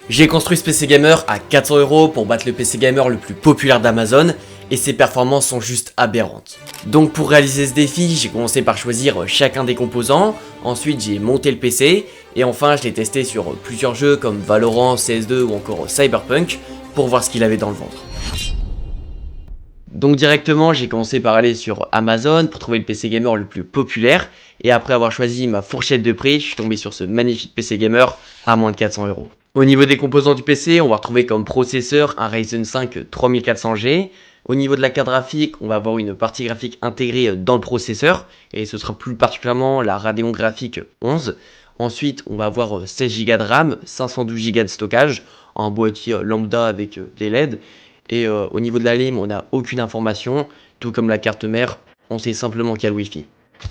J'ai construit ce PC Gamer à 400 € pour battre le PC Gamer le plus populaire d'Amazon et ses performances sont juste aberrantes. Donc pour réaliser ce défi, j'ai commencé par choisir chacun des composants, ensuite j'ai monté le PC et enfin je l'ai testé sur plusieurs jeux comme Valorant, CS2 ou encore Cyberpunk pour voir ce qu'il avait dans le ventre. Donc directement j'ai commencé par aller sur Amazon pour trouver le PC Gamer le plus populaire et après avoir choisi ma fourchette de prix, je suis tombé sur ce magnifique PC Gamer à moins de 400 €. Au niveau des composants du PC, on va retrouver comme processeur un Ryzen 5 3400G. Au niveau de la carte graphique, on va avoir une partie graphique intégrée dans le processeur, et ce sera plus particulièrement la Radeon Graphics 11. Ensuite, on va avoir 16 Go de RAM, 512 Go de stockage, en boîtier lambda avec des LED. Et au niveau de la LIM, on n'a aucune information, tout comme la carte mère, on sait simplement qu'il y a le Wi-Fi.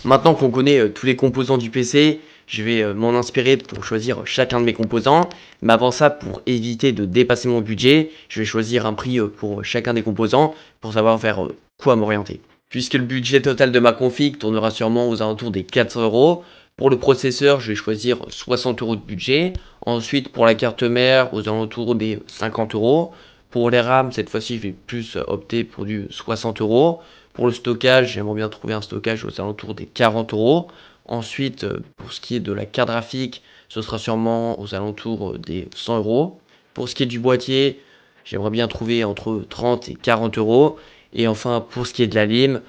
Maintenant qu'on connaît tous les composants du PC, je vais m'en inspirer pour choisir chacun de mes composants. Mais avant ça, pour éviter de dépasser mon budget, je vais choisir un prix pour chacun des composants pour savoir vers quoi m'orienter. Puisque le budget total de ma config tournera sûrement aux alentours des 400 €. Pour le processeur, je vais choisir 60 € de budget. Ensuite, pour la carte mère, aux alentours des 50 €. Pour les RAM, cette fois-ci, je vais plus opter pour du 60 €. Pour le stockage, j'aimerais bien trouver un stockage aux alentours des 40 €. Ensuite, pour ce qui est de la carte graphique, ce sera sûrement aux alentours des 100 €. Pour ce qui est du boîtier, j'aimerais bien trouver entre 30 et 40 €. Et enfin, pour ce qui est de la lime,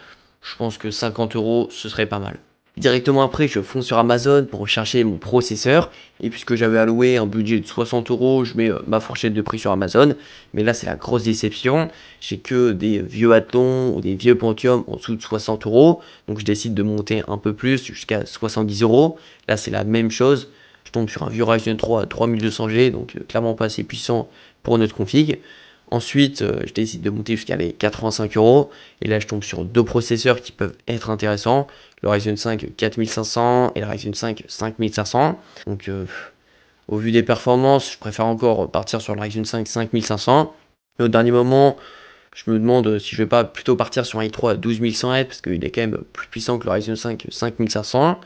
je pense que 50 € ce serait pas mal. Directement après, je fonce sur Amazon pour rechercher mon processeur. Et puisque j'avais alloué un budget de 60 €, je mets ma fourchette de prix sur Amazon. Mais là, c'est la grosse déception. J'ai que des vieux Athlon ou des vieux Pentium en dessous de 60 €. Donc je décide de monter un peu plus jusqu'à 70 €. Là, c'est la même chose. Je tombe sur un vieux Ryzen 3 à 3200G, donc clairement pas assez puissant pour notre config. Ensuite, je décide de monter jusqu'à les 85 €. Et là, je tombe sur deux processeurs qui peuvent être intéressants. Le Ryzen 5 4500 et le Ryzen 5 5500. Donc, au vu des performances, je préfère encore partir sur le Ryzen 5 5500. Mais au dernier moment, je me demande si je vais pas plutôt partir sur un i3 à 12100F parce qu'il est quand même plus puissant que le Ryzen 5 5500.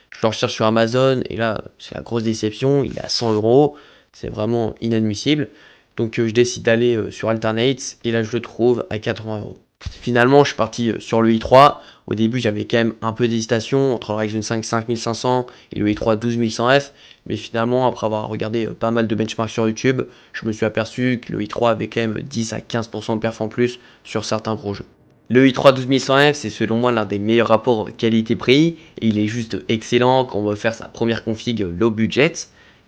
Je le recherche sur Amazon et là, c'est la grosse déception. Il est à 100 €. C'est vraiment inadmissible. Donc je décide d'aller sur Alternate et là je le trouve à 80 €. Finalement je suis parti sur le i3. Au début j'avais quand même un peu d'hésitation entre le Ryzen 5 5500 et le i3 12100F. Mais finalement après avoir regardé pas mal de benchmarks sur YouTube, je me suis aperçu que le i3 avait quand même 10 à 15% de perf en plus sur certains gros jeux. Le i3 12100F c'est selon moi l'un des meilleurs rapports qualité-prix. Et il est juste excellent quand on veut faire sa première config low budget.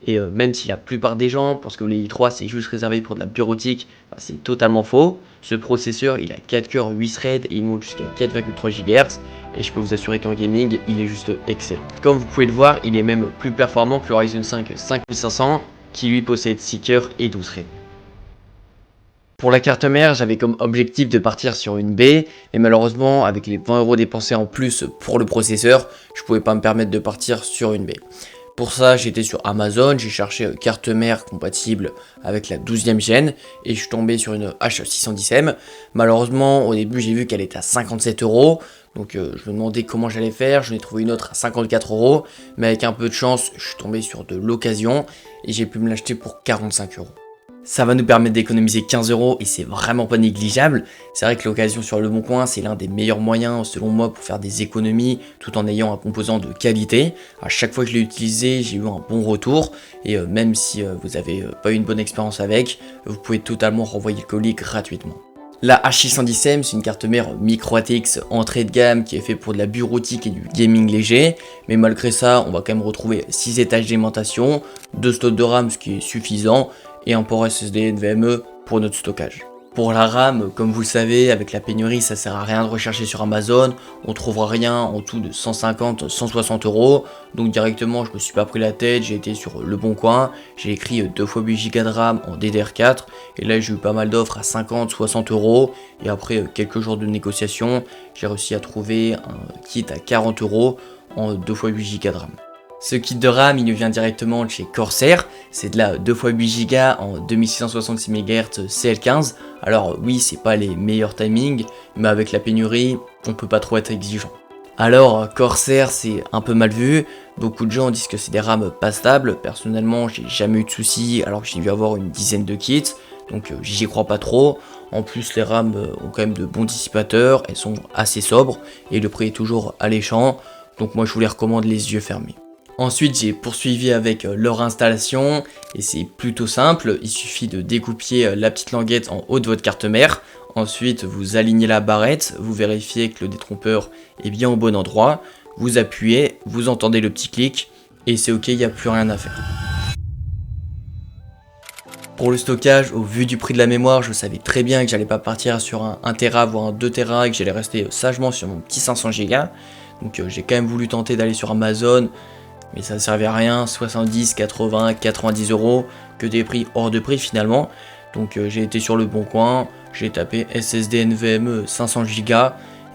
Et même si la plupart des gens pensent que le i3 c'est juste réservé pour de la bureautique, c'est totalement faux. Ce processeur il a 4 cœurs 8 threads et il monte jusqu'à 4,3 GHz. Et je peux vous assurer qu'en gaming il est juste excellent. Comme vous pouvez le voir, il est même plus performant que le Ryzen 5 5500 qui lui possède 6 cœurs et 12 threads. Pour la carte mère, j'avais comme objectif de partir sur une B, et malheureusement, avec les 20 € dépensés en plus pour le processeur, je pouvais pas me permettre de partir sur une B. Pour ça, j'étais sur Amazon, j'ai cherché carte mère compatible avec la 12e gène et je suis tombé sur une H610M. Malheureusement, au début, j'ai vu qu'elle était à 57 €, donc je me demandais comment j'allais faire. J'en ai trouvé une autre à 54 €, mais avec un peu de chance, je suis tombé sur de l'occasion et j'ai pu me l'acheter pour 45 €. Ça va nous permettre d'économiser 15 € et c'est vraiment pas négligeable. C'est vrai que l'occasion sur Le Bon Coin, c'est l'un des meilleurs moyens selon moi pour faire des économies tout en ayant un composant de qualité. À chaque fois que je l'ai utilisé, j'ai eu un bon retour et même si vous n'avez pas eu une bonne expérience avec, vous pouvez totalement renvoyer le colis gratuitement. La H610M, c'est une carte mère micro ATX entrée de gamme qui est faite pour de la bureautique et du gaming léger. Mais malgré ça, on va quand même retrouver 6 étages d'aimantation, 2 slots de RAM, ce qui est suffisant, et un port SSD NVMe pour notre stockage. Pour la RAM, comme vous le savez, avec la pénurie, ça sert à rien de rechercher sur Amazon. On trouvera rien en dessous de 150-160 €. Donc directement, je me suis pas pris la tête, j'ai été sur Le Bon Coin. J'ai écrit 2 x 8 Go de RAM en DDR4. Et là, j'ai eu pas mal d'offres à 50-60 €. Et après quelques jours de négociation, j'ai réussi à trouver un kit à 40 € en 2 x 8 Go de RAM. Ce kit de RAM, il nous vient directement de chez Corsair, c'est de la 2 x 8 Go en 2666 MHz CL15. Alors oui, c'est pas les meilleurs timings, mais avec la pénurie, on peut pas trop être exigeant. Alors, Corsair, c'est un peu mal vu. Beaucoup de gens disent que c'est des rames pas stables. Personnellement, j'ai jamais eu de soucis alors que j'ai dû avoir une dizaine de kits. Donc, j'y crois pas trop. En plus, les rames ont quand même de bons dissipateurs. Elles sont assez sobres et le prix est toujours alléchant. Donc, moi, je vous les recommande les yeux fermés. Ensuite, j'ai poursuivi avec leur installation et c'est plutôt simple. Il suffit de découper la petite languette en haut de votre carte mère. Ensuite, vous alignez la barrette, vous vérifiez que le détrompeur est bien au bon endroit, vous appuyez, vous entendez le petit clic, et c'est ok, il n'y a plus rien à faire. Pour le stockage, au vu du prix de la mémoire, je savais très bien que j'allais pas partir sur un 1 Tera voire un 2 Tera et que j'allais rester sagement sur mon petit 500 Go. Donc j'ai quand même voulu tenter d'aller sur Amazon, mais ça ne servait à rien, 70, 80, 90 euros, que des prix hors de prix finalement. Donc j'ai été sur le bon coin, j'ai tapé SSD NVMe 500 Go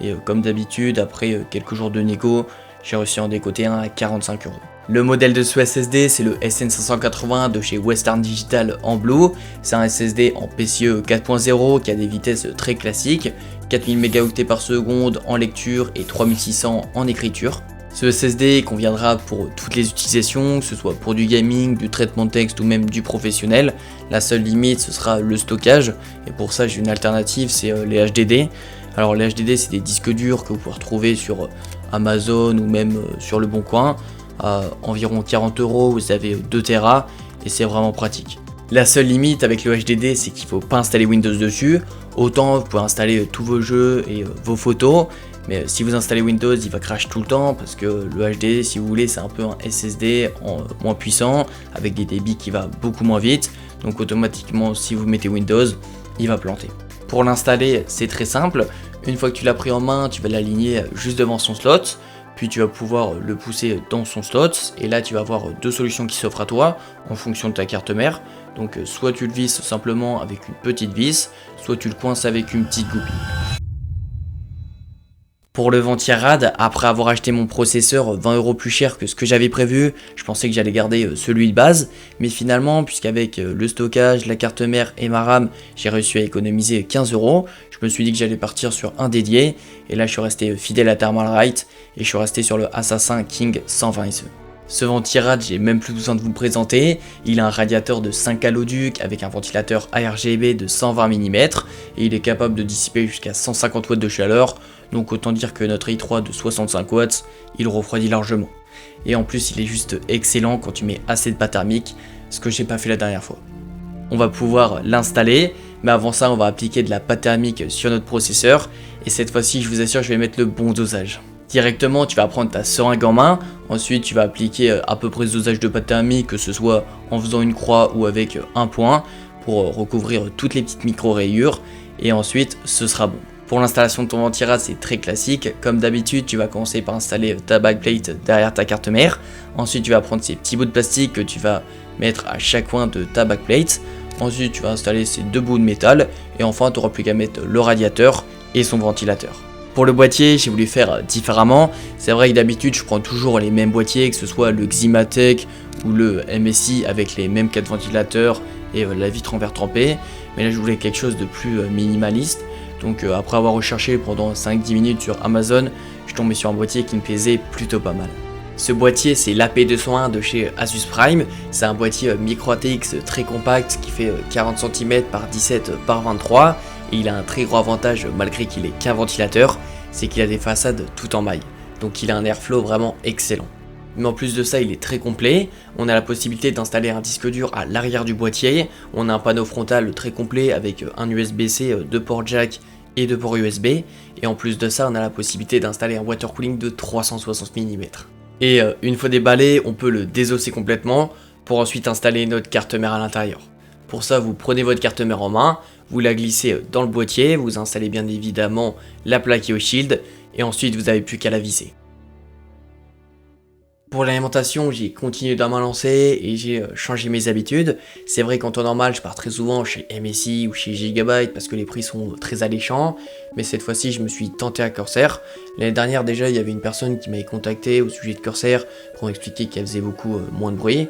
et comme d'habitude, après quelques jours de négo, j'ai réussi à en décoter un à 45 euros. Le modèle de ce SSD, c'est le SN580 de chez Western Digital en blue. C'est un SSD en PCIe 4.0 qui a des vitesses très classiques, 4000 mégaoctets par seconde en lecture et 3600 en écriture. Ce SSD conviendra pour toutes les utilisations, que ce soit pour du gaming, du traitement de texte ou même du professionnel. La seule limite, ce sera le stockage. Et pour ça, j'ai une alternative, c'est les HDD. Alors les HDD, c'est des disques durs que vous pouvez retrouver sur Amazon ou même sur Le Bon Coin. À environ 40 euros, vous avez 2 Tera et c'est vraiment pratique. La seule limite avec le HDD, c'est qu'il ne faut pas installer Windows dessus. Autant vous pouvez installer tous vos jeux et vos photos. Mais si vous installez Windows, il va crash tout le temps parce que le HD, si vous voulez, c'est un peu un SSD moins puissant avec des débits qui va beaucoup moins vite. Donc automatiquement, si vous mettez Windows, il va planter. Pour l'installer, c'est très simple. Une fois que tu l'as pris en main, tu vas l'aligner juste devant son slot. Puis tu vas pouvoir le pousser dans son slot. Et là, tu vas avoir deux solutions qui s'offrent à toi en fonction de ta carte mère. Donc soit tu le visses simplement avec une petite vis, soit tu le coinces avec une petite goupille. Pour le Ventirad, après avoir acheté mon processeur 20 euros plus cher que ce que j'avais prévu, je pensais que j'allais garder celui de base, mais finalement, puisqu'avec le stockage, la carte mère et ma RAM, j'ai réussi à économiser 15 euros, je me suis dit que j'allais partir sur un dédié, et là je suis resté fidèle à Thermalright, et je suis resté sur le Assassin King 120 SE. Ce Ventirad, j'ai même plus besoin de vous le présenter, il a un radiateur de 5 haloducs avec un ventilateur ARGB de 120 mm, et il est capable de dissiper jusqu'à 150 watts de chaleur, donc autant dire que notre i3 de 65 watts, il refroidit largement. Et en plus, il est juste excellent quand tu mets assez de pâte thermique, ce que j'ai pas fait la dernière fois. On va pouvoir l'installer, mais avant ça, on va appliquer de la pâte thermique sur notre processeur, et cette fois-ci, je vous assure, je vais mettre le bon dosage. Directement, tu vas prendre ta seringue en main, ensuite tu vas appliquer à peu près ce dosage de pâte thermique, que ce soit en faisant une croix ou avec un point, pour recouvrir toutes les petites micro-rayures, et ensuite ce sera bon. Pour l'installation de ton Ventirad, c'est très classique. Comme d'habitude, tu vas commencer par installer ta backplate derrière ta carte mère. Ensuite, tu vas prendre ces petits bouts de plastique que tu vas mettre à chaque coin de ta backplate. Ensuite, tu vas installer ces deux bouts de métal. Et enfin, tu n'auras plus qu'à mettre le radiateur et son ventilateur. Pour le boîtier, j'ai voulu faire différemment. C'est vrai que d'habitude, je prends toujours les mêmes boîtiers, que ce soit le Ximatec ou le MSI avec les mêmes 4 ventilateurs et la vitre en verre trempé. Mais là, je voulais quelque chose de plus minimaliste. Donc après avoir recherché pendant 5-10 minutes sur Amazon, je suis tombé sur un boîtier qui me plaisait plutôt pas mal. Ce boîtier, c'est l'AP201 de chez Asus Prime. C'est un boîtier micro ATX très compact qui fait 40 cm par 17 par 23. Et il a un très gros avantage, malgré qu'il ait qu'un ventilateur, c'est qu'il a des façades tout en maille. Donc il a un airflow vraiment excellent. Mais en plus de ça, il est très complet. On a la possibilité d'installer un disque dur à l'arrière du boîtier. On a un panneau frontal très complet avec un USB-C, 2 ports jack et 2 ports USB. Et en plus de ça, on a la possibilité d'installer un water cooling de 360 mm. Et une fois déballé, on peut le désosser complètement pour ensuite installer notre carte mère à l'intérieur. Pour ça, vous prenez votre carte mère en main, vous la glissez dans le boîtier, vous installez bien évidemment la plaque IO Shield et ensuite vous n'avez plus qu'à la visser. Pour l'alimentation, j'ai continué dans ma lancée et j'ai changé mes habitudes. C'est vrai qu'en temps normal, je pars très souvent chez MSI ou chez Gigabyte parce que les prix sont très alléchants. Mais cette fois-ci, je me suis tenté à Corsair. L'année dernière, déjà, il y avait une personne qui m'avait contacté au sujet de Corsair pour m'expliquer qu'elle faisait beaucoup moins de bruit.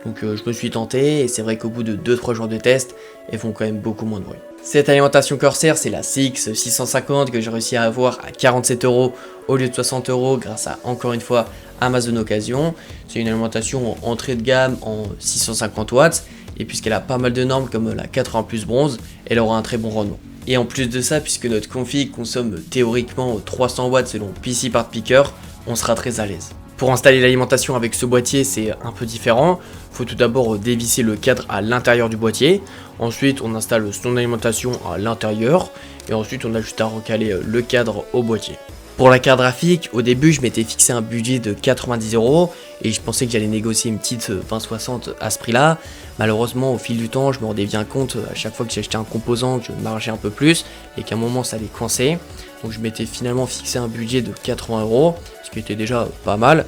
Donc je me suis tenté et c'est vrai qu'au bout de 2-3 jours de test, elles font quand même beaucoup moins de bruit. Cette alimentation Corsair, c'est la CX 650 que j'ai réussi à avoir à 47 € au lieu de 60 € grâce à, encore une fois, Amazon Occasion. C'est une alimentation en entrée de gamme en 650 watts et puisqu'elle a pas mal de normes comme la 80 plus bronze, elle aura un très bon rendement. Et en plus de ça, puisque notre config consomme théoriquement 300 watts selon PC Part Picker, on sera très à l'aise. Pour installer l'alimentation avec ce boîtier, c'est un peu différent. Il faut tout d'abord dévisser le cadre à l'intérieur du boîtier. Ensuite, on installe son alimentation à l'intérieur. Et ensuite, on a juste à recaler le cadre au boîtier. Pour la carte graphique, au début, je m'étais fixé un budget de 90 € et je pensais que j'allais négocier une petite 2060 à ce prix-là. Malheureusement, au fil du temps, je me rendais bien compte à chaque fois que j'achetais un composant que je margeais un peu plus et qu'à un moment ça allait coincer. Donc je m'étais finalement fixé un budget de 80 €, ce qui était déjà pas mal.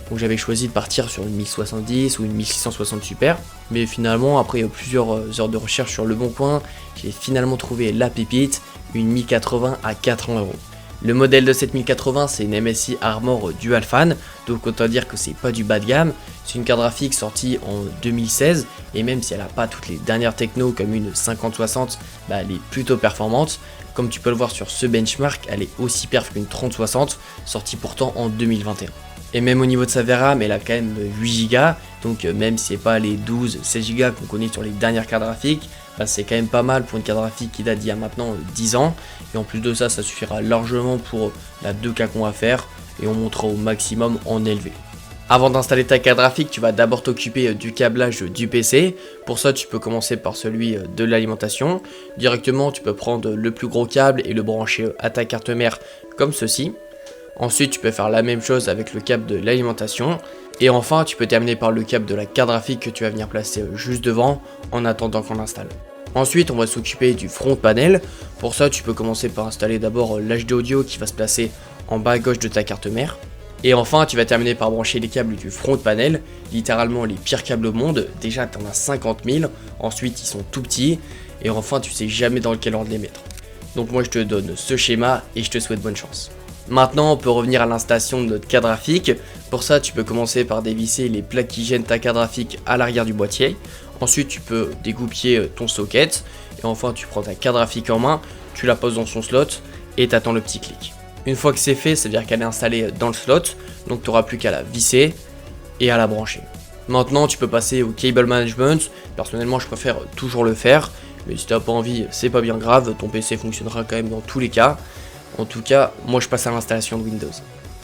Donc j'avais choisi de partir sur une 1070 ou une 1660 Super. Mais finalement, après plusieurs heures de recherche sur Le Bon Coin, j'ai finalement trouvé la pépite, une 1080 à 80 €. Le modèle de cette 1080, c'est une MSI Armor Dual Fan, donc autant dire que c'est pas du bas de gamme. C'est une carte graphique sortie en 2016 et même si elle n'a pas toutes les dernières techno comme une 5060, elle est plutôt performante. Comme tu peux le voir sur ce benchmark, elle est aussi perf qu'une 3060, sortie pourtant en 2021. Et même au niveau de sa VRAM, elle a quand même 8 Go, donc même si c'est pas les 12-16 Go qu'on connaît sur les dernières cartes graphiques, c'est quand même pas mal pour une carte graphique qui date d'il y a maintenant 10 ans. Et en plus de ça, ça suffira largement pour la 2K qu'on va faire et on montera au maximum en élevé. Avant d'installer ta carte graphique, tu vas d'abord t'occuper du câblage du PC. Pour ça, tu peux commencer par celui de l'alimentation. Directement, tu peux prendre le plus gros câble et le brancher à ta carte mère comme ceci. Ensuite, tu peux faire la même chose avec le câble de l'alimentation. Et enfin, tu peux terminer par le câble de la carte graphique que tu vas venir placer juste devant en attendant qu'on l'installe. Ensuite, on va s'occuper du front panel. Pour ça, tu peux commencer par installer d'abord l'HD audio qui va se placer en bas à gauche de ta carte mère. Et enfin, tu vas terminer par brancher les câbles du front panel, littéralement les pires câbles au monde. Déjà, tu en as 50 000. Ensuite, ils sont tout petits. Et enfin, tu sais jamais dans quel ordre les mettre. Donc moi, je te donne ce schéma et je te souhaite bonne chance. Maintenant, on peut revenir à l'installation de notre carte graphique. Pour ça, tu peux commencer par dévisser les plaques qui gênent ta carte graphique à l'arrière du boîtier. Ensuite, tu peux dégoupiller ton socket. Et enfin, tu prends ta carte graphique en main, tu la poses dans son slot et tu attends le petit clic. Une fois que c'est fait, ça veut dire qu'elle est installée dans le slot. Donc, tu n'auras plus qu'à la visser et à la brancher. Maintenant, tu peux passer au cable management. Personnellement, je préfère toujours le faire. Mais si tu n'as pas envie, c'est pas bien grave. Ton PC fonctionnera quand même dans tous les cas. En tout cas, moi je passe à l'installation de Windows.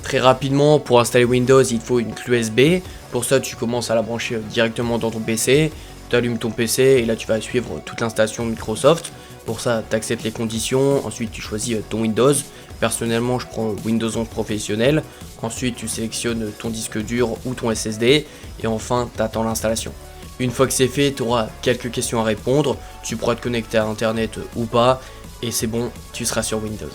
Très rapidement, pour installer Windows, il te faut une clé USB. Pour ça, tu commences à la brancher directement dans ton PC. Tu allumes ton PC et là tu vas suivre toute l'installation Microsoft. Pour ça, tu acceptes les conditions. Ensuite, tu choisis ton Windows. Personnellement, je prends Windows 11 professionnel. Ensuite, tu sélectionnes ton disque dur ou ton SSD. Et enfin, tu attends l'installation. Une fois que c'est fait, tu auras quelques questions à répondre. Tu pourras te connecter à Internet ou pas. Et c'est bon, tu seras sur Windows.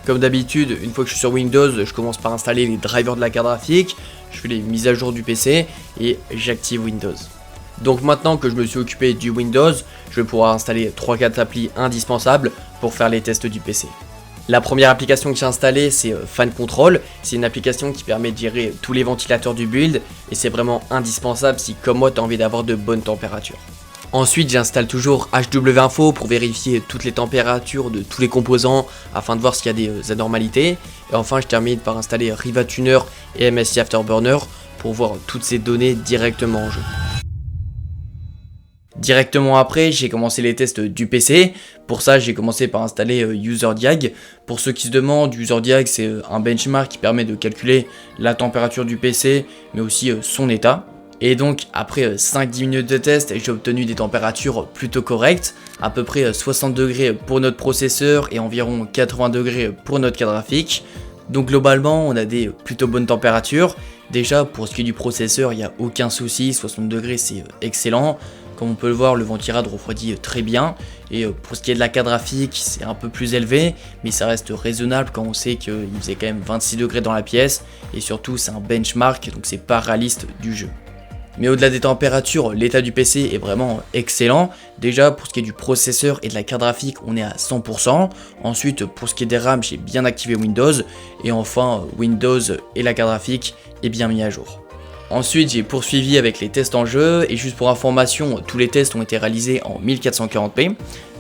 Comme d'habitude, une fois que je suis sur Windows, je commence par installer les drivers de la carte graphique, je fais les mises à jour du PC et j'active Windows. Donc maintenant que je me suis occupé du Windows, je vais pouvoir installer 3-4 applis indispensables pour faire les tests du PC. La première application que j'ai installée, c'est Fan Control. C'est une application qui permet de gérer tous les ventilateurs du build et c'est vraiment indispensable si, comme moi, tu as envie d'avoir de bonnes températures. Ensuite, j'installe toujours HW Info pour vérifier toutes les températures de tous les composants afin de voir s'il y a des anormalités. Et enfin, je termine par installer Riva Tuner et MSI Afterburner pour voir toutes ces données directement en jeu. Directement après, j'ai commencé les tests du PC. Pour ça, j'ai commencé par installer UserDiag. Pour ceux qui se demandent, UserDiag, c'est un benchmark qui permet de calculer la température du PC, mais aussi son état. Et donc après 5-10 minutes de test, j'ai obtenu des températures plutôt correctes, à peu près 60 degrés pour notre processeur et environ 80 degrés pour notre carte graphique. Donc globalement, on a des plutôt bonnes températures. Déjà pour ce qui est du processeur, il n'y a aucun souci, 60 degrés c'est excellent. Comme on peut le voir, le ventirad refroidit très bien. Et pour ce qui est de la carte graphique, c'est un peu plus élevé, mais ça reste raisonnable quand on sait qu'il faisait quand même 26 degrés dans la pièce. Et surtout, c'est un benchmark, donc c'est pas réaliste du jeu. Mais au-delà des températures, l'état du PC est vraiment excellent. Déjà, pour ce qui est du processeur et de la carte graphique, on est à 100%. Ensuite, pour ce qui est des RAM, j'ai bien activé Windows. Et enfin, Windows et la carte graphique est bien mis à jour. Ensuite, j'ai poursuivi avec les tests en jeu, et juste pour information, tous les tests ont été réalisés en 1440p.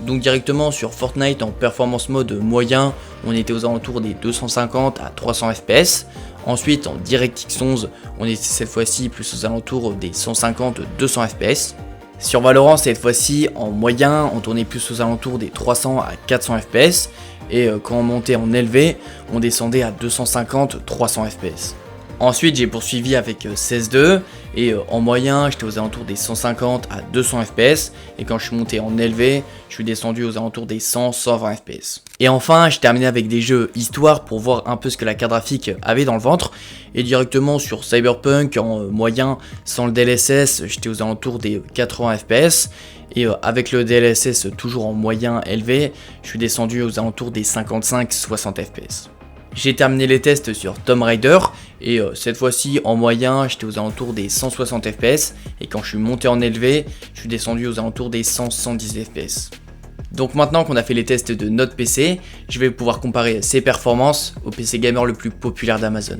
Donc directement sur Fortnite en performance mode moyen, on était aux alentours des 250 à 300 fps. Ensuite en DirectX 11, on était cette fois-ci plus aux alentours des 150-200 fps. Sur Valorant cette fois-ci, en moyen, on tournait plus aux alentours des 300 à 400 fps. Et quand on montait en élevé, on descendait à 250-300 fps. Ensuite j'ai poursuivi avec CS2 et en moyen j'étais aux alentours des 150 à 200 fps et quand je suis monté en élevé je suis descendu aux alentours des 100-120 fps. Et enfin j'ai terminé avec des jeux histoire pour voir un peu ce que la carte graphique avait dans le ventre et directement sur Cyberpunk en moyen sans le DLSS j'étais aux alentours des 80 fps et avec le DLSS toujours en moyen élevé je suis descendu aux alentours des 55-60 fps. J'ai terminé les tests sur Tomb Raider et cette fois-ci en moyen j'étais aux alentours des 160 fps et quand je suis monté en élevé je suis descendu aux alentours des 100-110 fps. Donc maintenant qu'on a fait les tests de notre PC, je vais pouvoir comparer ses performances au PC gamer le plus populaire d'Amazon.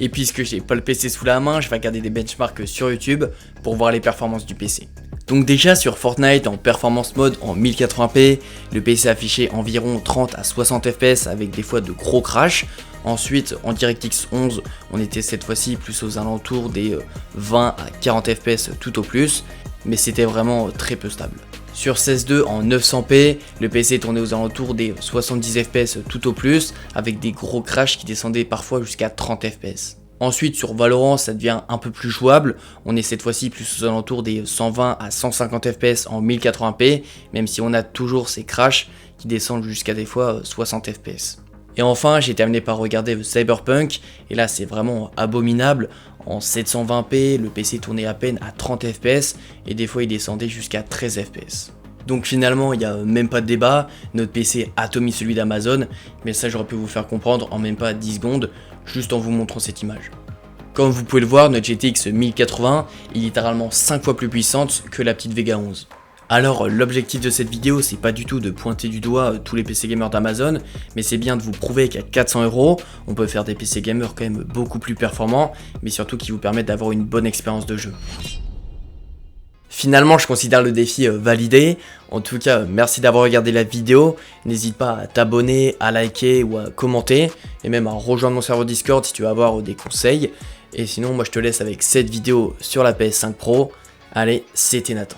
Et puisque j'ai pas le PC sous la main, je vais regarder des benchmarks sur YouTube pour voir les performances du PC. Donc déjà sur Fortnite en performance mode en 1080p, le PC affichait environ 30 à 60 fps avec des fois de gros crash. Ensuite en DirectX 11, on était cette fois-ci plus aux alentours des 20 à 40 fps tout au plus, mais c'était vraiment très peu stable. Sur CS2 en 900p, le PC tournait aux alentours des 70 fps tout au plus, avec des gros crashs qui descendaient parfois jusqu'à 30 fps. Ensuite sur Valorant ça devient un peu plus jouable, on est cette fois-ci plus aux alentours des 120 à 150 fps en 1080p, même si on a toujours ces crashs qui descendent jusqu'à des fois 60 fps. Et enfin j'ai terminé par regarder Cyberpunk, et là c'est vraiment abominable, en 720p le PC tournait à peine à 30 fps, et des fois il descendait jusqu'à 13 fps. Donc finalement il n'y a même pas de débat, notre PC atomise celui d'Amazon, mais ça j'aurais pu vous faire comprendre en même pas 10 secondes, juste en vous montrant cette image. Comme vous pouvez le voir, notre GTX 1080 est littéralement 5 fois plus puissante que la petite Vega 11. Alors l'objectif de cette vidéo c'est pas du tout de pointer du doigt tous les PC gamers d'Amazon, mais c'est bien de vous prouver qu'à 400 €, on peut faire des PC gamers quand même beaucoup plus performants, mais surtout qui vous permettent d'avoir une bonne expérience de jeu. Finalement, je considère le défi validé. En tout cas, merci d'avoir regardé la vidéo. N'hésite pas à t'abonner, à liker ou à commenter. Et même à rejoindre mon serveur Discord si tu veux avoir des conseils. Et sinon, moi je te laisse avec cette vidéo sur la PS5 Pro. Allez, c'était Nathan.